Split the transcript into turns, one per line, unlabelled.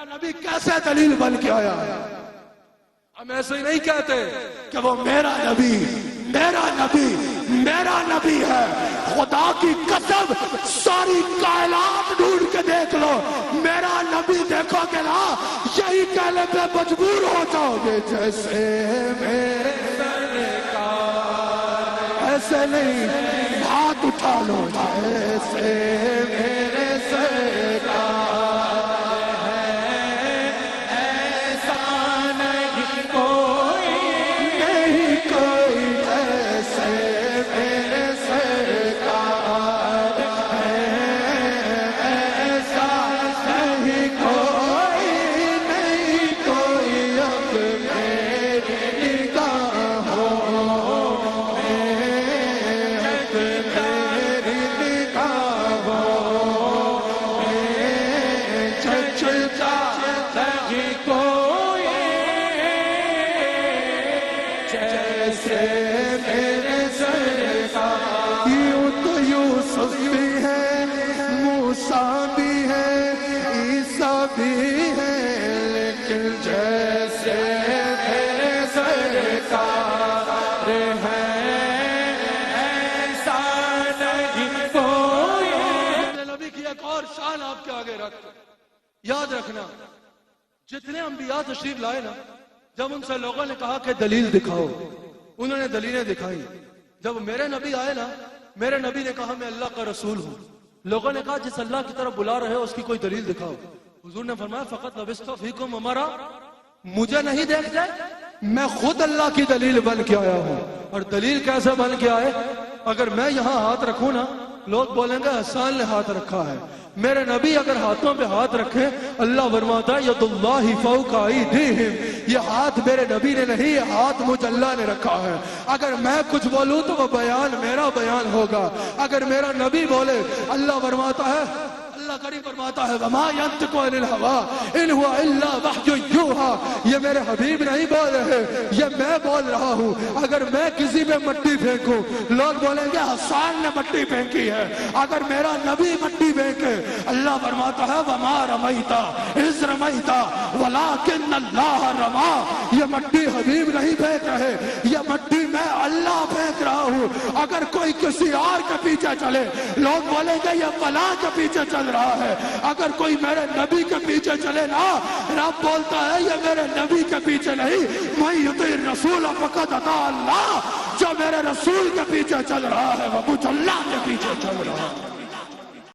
میرا نبی کیسے دلیل بن کے آیا ہے؟ ہم ایسے ہی نہیں کہتے کہ وہ میرا نبی ہے. خدا کی قسم ساری کائنات ڈھونڈ کے دیکھ لو, میرا نبی دیکھو گے نا, یہی کہنے پہ مجبور ہو جاؤ گے جیسے میرے سرکار. ایسے نہیں, ہاتھ اٹھا لو, جیسے میرے سرکار یاد رکھنا. جتنے انبیاء تشریف لائے نا, جب ان سے لوگوں نے کہا کہ دلیل دکھاؤ, انہوں نے دلیلیں دکھائی. جب میرے نبی آئے نا, میرے نبی نے کہا میں اللہ کا رسول ہوں. لوگوں نے کہا جس اللہ کی طرف بلا رہے ہو اس کی کوئی دلیل دکھاؤ. حضور نے فرمایا فقط لبثت فیکم عمرا, مجھے نہیں دیکھتے, میں خود اللہ کی دلیل بن کے آیا ہوں. اور دلیل کیسے بن کے آئے؟ اگر میں یہاں ہاتھ رکھوں نا, لوگ بولیں گے حسان نے ہاتھ رکھا ہے. میرے نبی اگر ہاتھوں پہ ہاتھ رکھیں, اللہ فرماتا ہے ید اللہ فوق ایدیہم, یہ ہاتھ میرے نبی نے نہیں, یہ ہاتھ مجھ اللہ نے رکھا ہے. اگر میں کچھ بولوں تو وہ بیان میرا بیان ہوگا, اگر میرا نبی بولے, اللہ فرماتا ہے, اللہ کریم فرماتا ہے وما ینطق عن الہوی ان ہوا الا وحی یوحی, یہ میرے حبیب نہیں بول رہے, یہ میں بول رہا ہوں. اگر میں کسی پہ مٹی پھینکوں, لوگ بولیں گے حسان نے مٹی پھینکی ہے. اگر میرا نبی مٹی پھینکے, اللہ فرماتا ہے وما رمیتا اذ رمیتا ولکن اللہ رما, یہ مٹی حبیب نہیں پھینک رہے, یہ مٹی میں اللہ پھینک رہا ہوں. اگر کوئی کسی اور کے پیچھے چلے, لوگ بولیں گے یہ فلاں کے پیچھے چل رہا ہے. اگر کوئی میرے نبی کے پیچھے چلے نا, رب بولتا ہے یہ میرے نبی کے پیچھے نہیں, میں یطیع الرسول فقد اطاع اللہ, جو میرے رسول کے پیچھے چل رہا ہے وہ مجھ اللہ کے پیچھے چل رہا ہے.